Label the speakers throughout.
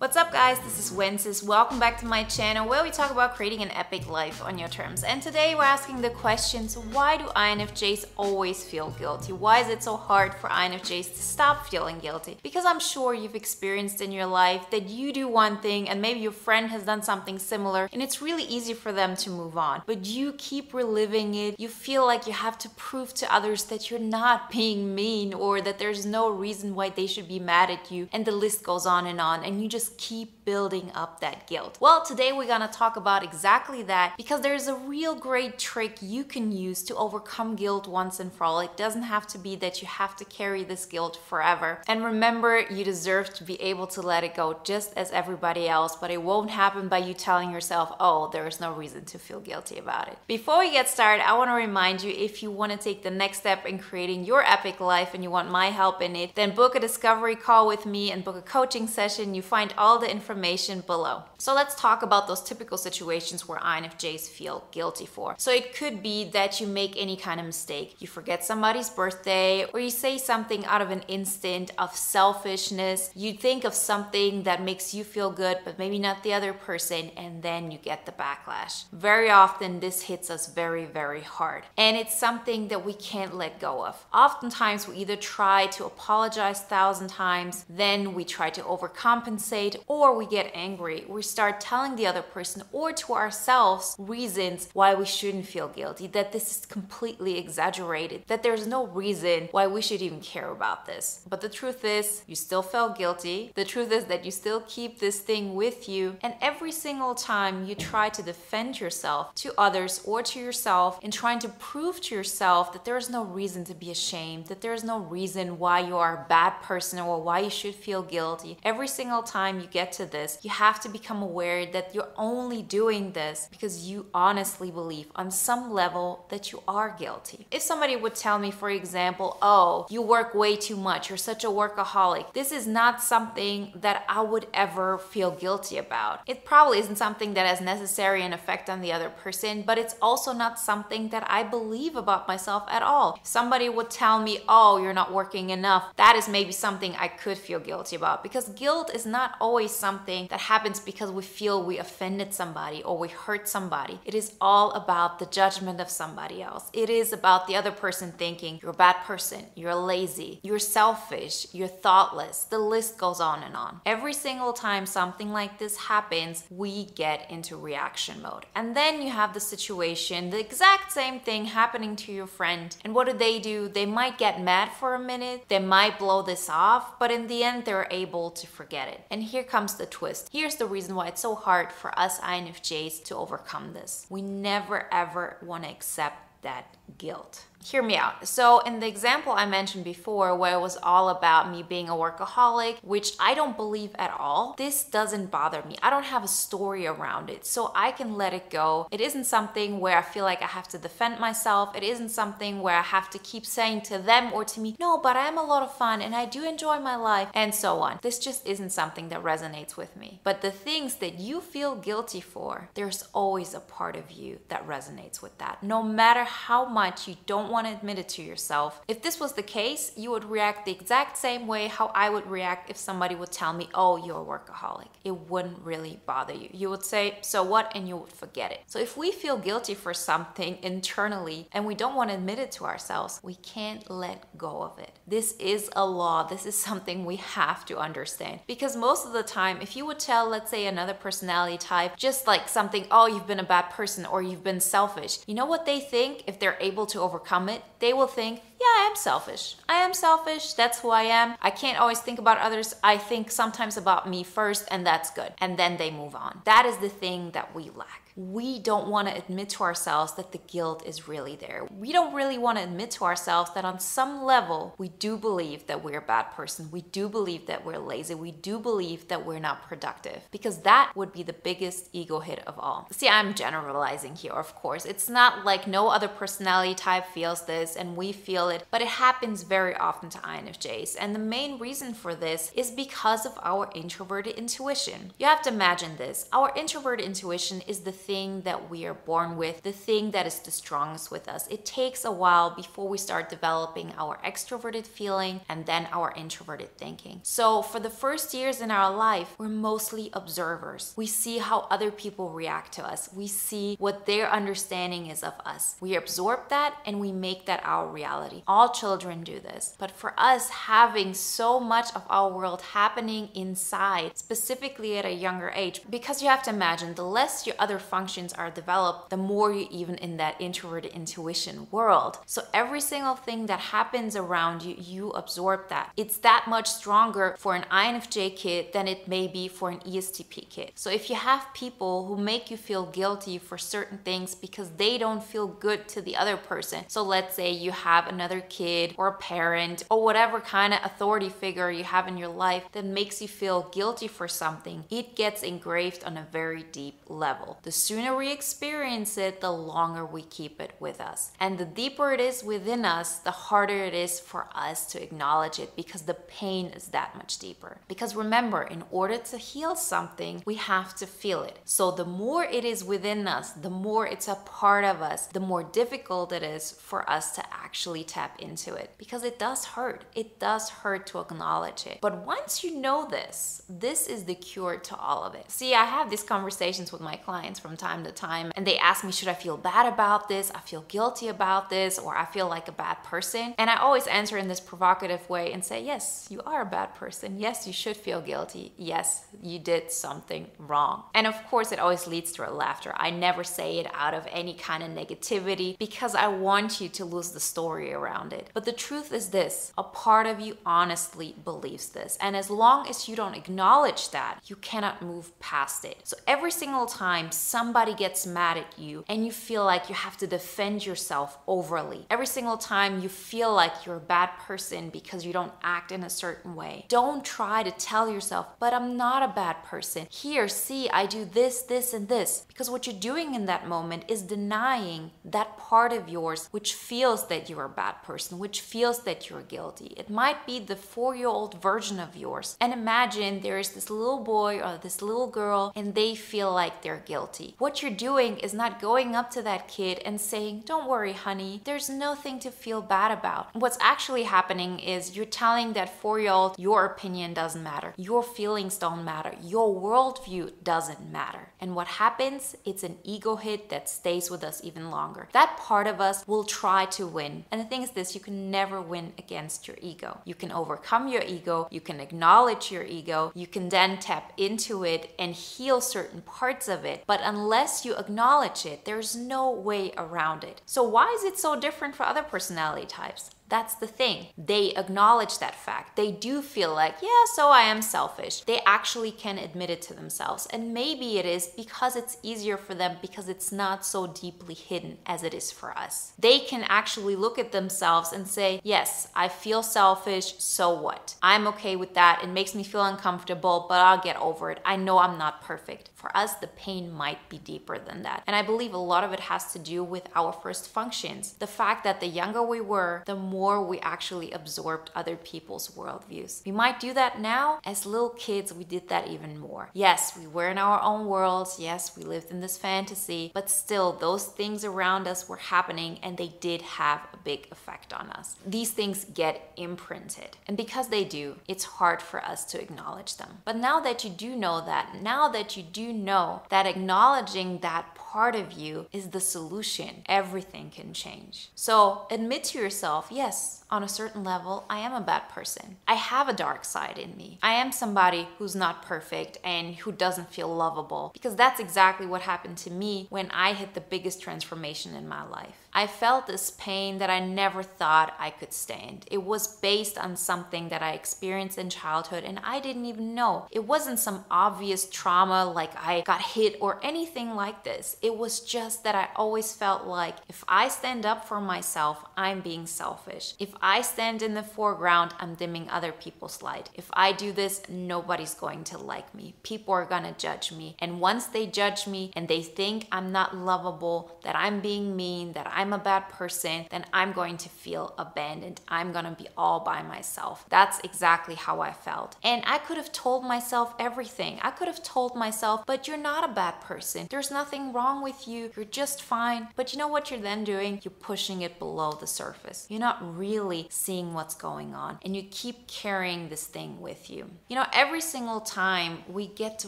Speaker 1: What's up guys, this is Wenzes. Welcome back to my channel where we talk about creating an epic life on your terms. And today we're asking the questions, why do INFJs always feel guilty? Why is it so hard for INFJs to stop feeling guilty? Because I'm sure you've experienced in your life that you do one thing and maybe your friend has done something similar and it's really easy for them to move on. But you keep reliving it. You feel like you have to prove to others that you're not being mean or that there's no reason why they should be mad at you. And the list goes on and you just keep building up that guilt. Well, today we're gonna talk about exactly that because there's a real great trick you can use to overcome guilt once and for all. It doesn't have to be that you have to carry this guilt forever. And remember, you deserve to be able to let it go just as everybody else, but it won't happen by you telling yourself, oh, there is no reason to feel guilty about it. Before we get started, I wanna remind you, if you wanna take the next step in creating your epic life and you want my help in it, then book a discovery call with me and book a coaching session. You find all the information below. So let's talk about those typical situations where INFJs feel guilty for. So it could be that you make any kind of mistake. You forget somebody's birthday, or you say something out of an instinct of selfishness. You think of something that makes you feel good, but maybe not the other person, and then you get the backlash. Very often this hits us very, very hard. And it's something that we can't let go of. Oftentimes we either try to apologize 1,000 times, then we try to overcompensate, or we get angry. We start telling the other person or to ourselves reasons why we shouldn't feel guilty, that this is completely exaggerated, that there's no reason why we should even care about this. But the truth is, you still felt guilty. The truth is that you still keep this thing with you, and every single time you try to defend yourself to others or to yourself in trying to prove to yourself that there is no reason to be ashamed, that there is no reason why you are a bad person or why you should feel guilty, every single time you get to this, you have to become aware that you're only doing this because you honestly believe on some level that you are guilty. If somebody would tell me, for example, oh, you work way too much, you're such a workaholic, this is not something that I would ever feel guilty about. It probably isn't something that has necessarily an effect on the other person, but it's also not something that I believe about myself at all. If somebody would tell me, oh, you're not working enough, that is maybe something I could feel guilty about, because guilt is not always something that happens because we feel we offended somebody or we hurt somebody. It is all about the judgment of somebody else. It is about the other person thinking you're a bad person, you're lazy, you're selfish, you're thoughtless. The list goes on and on. Every single time something like this happens, we get into reaction mode. And then you have the situation, the exact same thing happening to your friend. And what do? They might get mad for a minute, they might blow this off, but in the end, they're able to forget it. And here comes the twist. Here's the reason why it's so hard for us INFJs to overcome this. We never ever want to accept that guilt. Hear me out. So in the example I mentioned before, where it was all about me being a workaholic, which I don't believe at all, this doesn't bother me. I don't have a story around it, so I can let it go. It isn't something where I feel like I have to defend myself. It isn't something where I have to keep saying to them or to me, no, but I am a lot of fun and I do enjoy my life, and so on. This just isn't something that resonates with me. But the things that you feel guilty for, there's always a part of you that resonates with that. No matter how much you don't want to admit it to yourself. If this was the case, you would react the exact same way how I would react if somebody would tell me, oh, you're a workaholic. It wouldn't really bother you. You would say, so what? And you would forget it. So if we feel guilty for something internally and we don't want to admit it to ourselves, we can't let go of it. This is a law. This is something we have to understand. Because most of the time, if you would tell, let's say, another personality type, just like something, oh, you've been a bad person or you've been selfish, you know what they think if they're able to overcome it? They will think, yeah, I am selfish. I am selfish. That's who I am. I can't always think about others. I think sometimes about me first, and that's good. And then they move on. That is the thing that we lack. We don't want to admit to ourselves that the guilt is really there. We don't really want to admit to ourselves that on some level, we do believe that we're a bad person. We do believe that we're lazy. We do believe that we're not productive, because that would be the biggest ego hit of all. See, I'm generalizing here, of course. It's not like no other personality type feels this and we feel it, but it happens very often to INFJs. And the main reason for this is because of our introverted intuition. You have to imagine this. Our introverted intuition is the thing that we are born with, the thing that is the strongest with us. It takes a while before we start developing our extroverted feeling and then our introverted thinking. So for the first years in our life, we're mostly observers. We see how other people react to us. We see what their understanding is of us. We absorb that and we make that our reality. All children do this. But for us, having so much of our world happening inside, specifically at a younger age, because you have to imagine, the less your other functions are developed, the more you're even in that introverted intuition world. So every single thing that happens around you, you absorb that. It's that much stronger for an INFJ kid than it may be for an ESTP kid. So if you have people who make you feel guilty for certain things because they don't feel good to the other person. So let's say you have another kid or a parent or whatever kind of authority figure you have in your life that makes you feel guilty for something, it gets engraved on a very deep level. The sooner we experience it, the longer we keep it with us. And the deeper it is within us, the harder it is for us to acknowledge it because the pain is that much deeper. Because remember, in order to heal something, we have to feel it. So the more it is within us, the more it's a part of us, the more difficult it is for us to actually tap into it. Because it does hurt. It does hurt to acknowledge it. But once you know this is the cure to all of it. See, I have these conversations with my clients from time to time, and they ask me, should I feel bad about this? I feel guilty about this, or I feel like a bad person. And I always answer in this provocative way and say, yes, you are a bad person. Yes, you should feel guilty. Yes, you did something wrong. And of course, it always leads to a laughter. I never say it out of any kind of negativity because I want you to lose the story around it. But the truth is this, a part of you honestly believes this. And as long as you don't acknowledge that, you cannot move past it. So every single time somebody gets mad at you and you feel like you have to defend yourself overly, every single time you feel like you're a bad person because you don't act in a certain way, don't try to tell yourself, but I'm not a bad person. Here, see, I do this, this, and this. Because what you're doing in that moment is denying that part of yours which feels that you're a bad person, which feels that you're guilty. It might be the 4-year-old version of yours. And imagine there is this little boy or this little girl and they feel like they're guilty. What you're doing is not going up to that kid and saying, don't worry, honey, there's nothing to feel bad about. What's actually happening is you're telling that 4-year-old, your opinion doesn't matter. Your feelings don't matter. Your worldview doesn't matter. And what happens? It's an ego hit that stays with us even longer. That part of us will try to win. And the thing is this, you can never win against your ego. You can overcome your ego. You can acknowledge your ego. You can then tap into it and heal certain parts of it. But unless you acknowledge it, there's no way around it. So why is it so different for other personality types? That's the thing. They acknowledge that fact. They do feel like, yeah, so I am selfish. They actually can admit it to themselves. And maybe it is because it's easier for them because it's not so deeply hidden as it is for us. They can actually look at themselves and say, yes, I feel selfish, so what? I'm okay with that. It makes me feel uncomfortable, but I'll get over it. I know I'm not perfect. For us, the pain might be deeper than that. And I believe a lot of it has to do with our first functions. The fact that the younger we were, the more we actually absorbed other people's worldviews. We might do that now. As little kids, we did that even more. Yes, we were in our own worlds. Yes, we lived in this fantasy, but still those things around us were happening and they did have a big effect on us. These things get imprinted. And because they do, it's hard for us to acknowledge them. But now that you do know that, now that you do know that acknowledging that part of you is the solution, everything can change. So admit to yourself, yes, on a certain level, I am a bad person. I have a dark side in me. I am somebody who's not perfect and who doesn't feel lovable, because that's exactly what happened to me when I hit the biggest transformation in my life. I felt this pain that I never thought I could stand. It was based on something that I experienced in childhood and I didn't even know. It wasn't some obvious trauma like I got hit or anything like this. It was just that I always felt like if I stand up for myself, I'm being selfish. If I stand in the foreground, I'm dimming other people's light. If I do this, nobody's going to like me. People are gonna judge me. And once they judge me and they think I'm not lovable, that I'm being mean, that I'm a bad person, then I'm going to feel abandoned. I'm gonna be all by myself. That's exactly how I felt. And I could have told myself everything. I could have told myself, but you're not a bad person. There's nothing wrong with you. You're just fine. But you know what you're then doing? You're pushing it below the surface. You're not really seeing what's going on. And you keep carrying this thing with you. You know, every single time we get to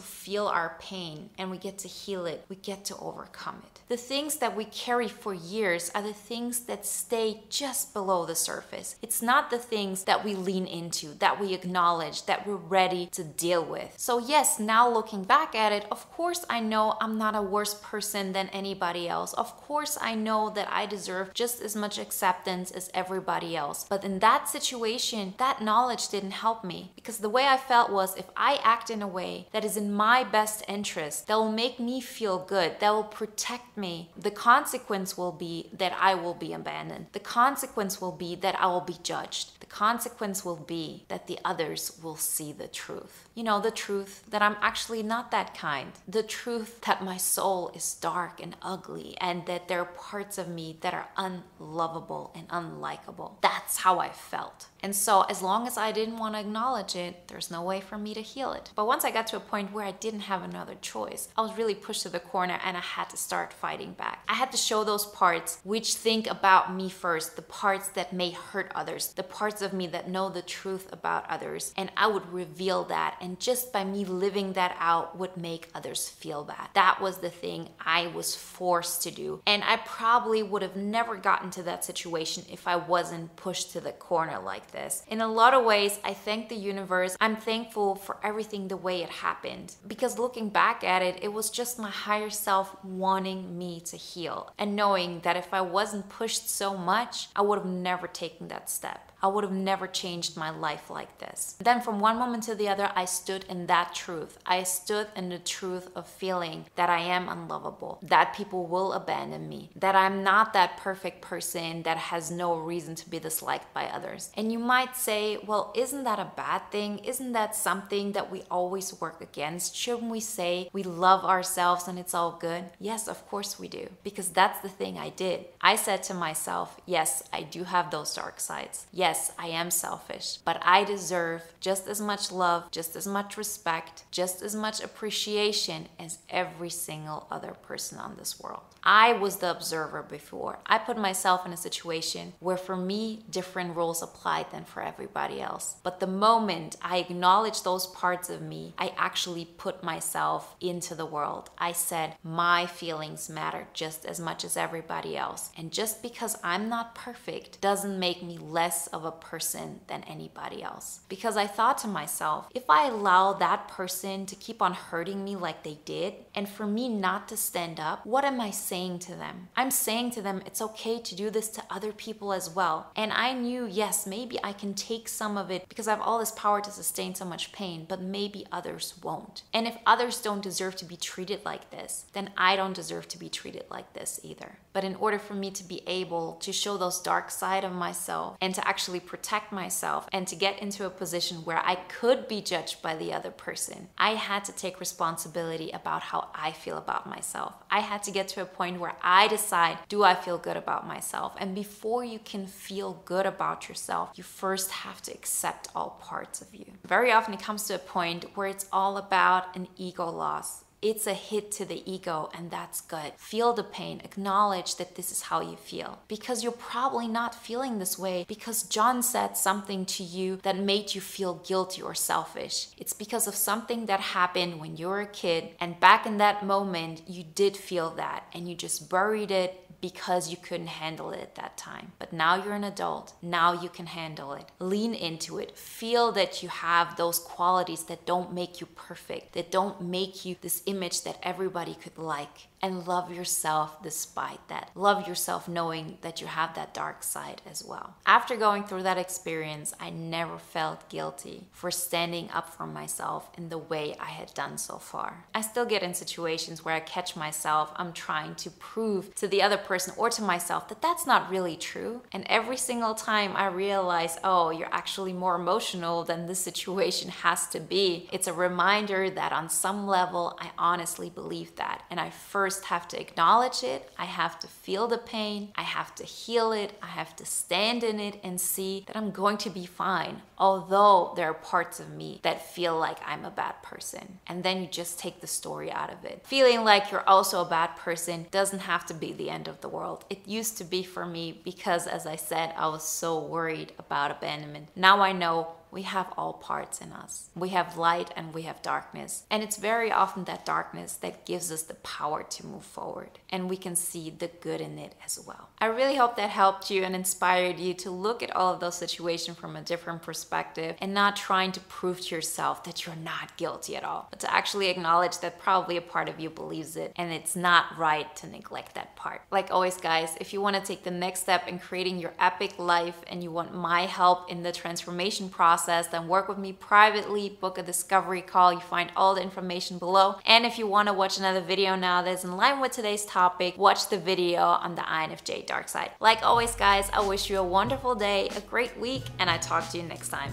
Speaker 1: feel our pain and we get to heal it, we get to overcome it. The things that we carry for years are the things that stay just below the surface. It's not the things that we lean into, that we acknowledge, that we're ready to deal with. So yes, now looking back at it, of course I know I'm not a worse person than anybody else. Of course I know that I deserve just as much acceptance as everybody else. But in that situation, that knowledge didn't help me, because the way I felt was, if I act in a way that is in my best interest, that will make me feel good, that will protect me, the consequence will be that I will be abandoned. The consequence will be that I will be judged. The consequence will be that the others will see the truth. You know, the truth that I'm actually not that kind. The truth that my soul is dark and ugly, and that there are parts of me that are unlovable and unlikable. That's how I felt. And so as long as I didn't want to acknowledge it, there's no way for me to heal it. But once I got to a point where I didn't have another choice, I was really pushed to the corner and I had to start fighting back. I had to show those parts which think about me first, the parts that may hurt others, the parts of me that know the truth about others. And I would reveal that, and just by me living that out would make others feel that. That was the thing I was forced to do. And I probably would have never gotten to that situation if I wasn't pushed to the corner like this. In a lot of ways, I thank the universe. I'm thankful for everything the way it happened, because looking back at it, it was just my higher self wanting me to heal, and knowing that if I wasn't pushed so much, I would have never taken that step. I would have never changed my life like this. Then from one moment to the other, I stood in that truth. I stood in the truth of feeling that I am unlovable, that people will abandon me, that I'm not that perfect person that has no reason to be disliked by others. And you might say, well, isn't that a bad thing? Isn't that something that we always work against? Shouldn't we say we love ourselves and it's all good? Yes, of course we do, because that's the thing I did. I said to myself, yes, I do have those dark sides. Yes, I am selfish, but I deserve just as much love, just as much respect, just as much appreciation as every single other person on this world. I was the observer before. I put myself in a situation where for me, different rules applied than for everybody else. But the moment I acknowledged those parts of me, I actually put myself into the world. I said, my feelings matter just as much as everybody else. And just because I'm not perfect doesn't make me less of a person than anybody else. Because I thought to myself, if I allow that person to keep on hurting me like they did, and for me not to stand up, what am I saying to them? I'm saying to them, it's okay to do this to other people as well. And I knew, yes, maybe I can take some of it because I have all this power to sustain so much pain, but maybe others won't. And if others don't deserve to be treated like this, then I don't deserve to be treated like this either. But in order for me to be able to show those dark side of myself and to actually protect myself and to get into a position where I could be judged by the other person, I had to take responsibility about how I feel about myself. I had to get to a point where I decide, do I feel good about myself? And before you can feel good about yourself, you first have to accept all parts of you. Very often it comes to a point where it's all about an ego loss. It's a hit to the ego, and that's good. Feel the pain, acknowledge that this is how you feel. Because you're probably not feeling this way because John said something to you that made you feel guilty or selfish. It's because of something that happened when you were a kid, and back in that moment, you did feel that, and you just buried it because you couldn't handle it at that time. But now you're an adult. Now you can handle it. Lean into it. Feel that you have those qualities that don't make you perfect, that don't make you this image that everybody could like. and love yourself despite that. Love yourself knowing that you have that dark side as well. After going through that experience, I never felt guilty for standing up for myself in the way I had done so far. I still get in situations where I catch myself, I'm trying to prove to the other person or to myself that that's not really true. And every single time I realize, oh, you're actually more emotional than this situation has to be, it's a reminder that on some level, I honestly believe that. And I first have to acknowledge it. I have to feel the pain. I have to heal it. I have to stand in it and see that I'm going to be fine, although there are parts of me that feel like I'm a bad person. And then you just take the story out of it. Feeling like you're also a bad person doesn't have to be the end of the world. It used to be for me because, as I said, I was so worried about abandonment. Now I know we have all parts in us. We have light and we have darkness. And it's very often that darkness that gives us the power to move forward. And we can see the good in it as well. I really hope that helped you and inspired you to look at all of those situations from a different perspective and not trying to prove to yourself that you're not guilty at all, but to actually acknowledge that probably a part of you believes it and it's not right to neglect that part. Like always, guys, if you want to take the next step in creating your epic life and you want my help in the transformation process, then work with me privately, book a discovery call. You find all the information below. And if you want to watch another video now that's in line with today's topic, watch the video on the INFJ dark side. Like always, guys, I wish you a wonderful day, a great week, and I talk to you next time.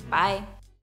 Speaker 1: Bye.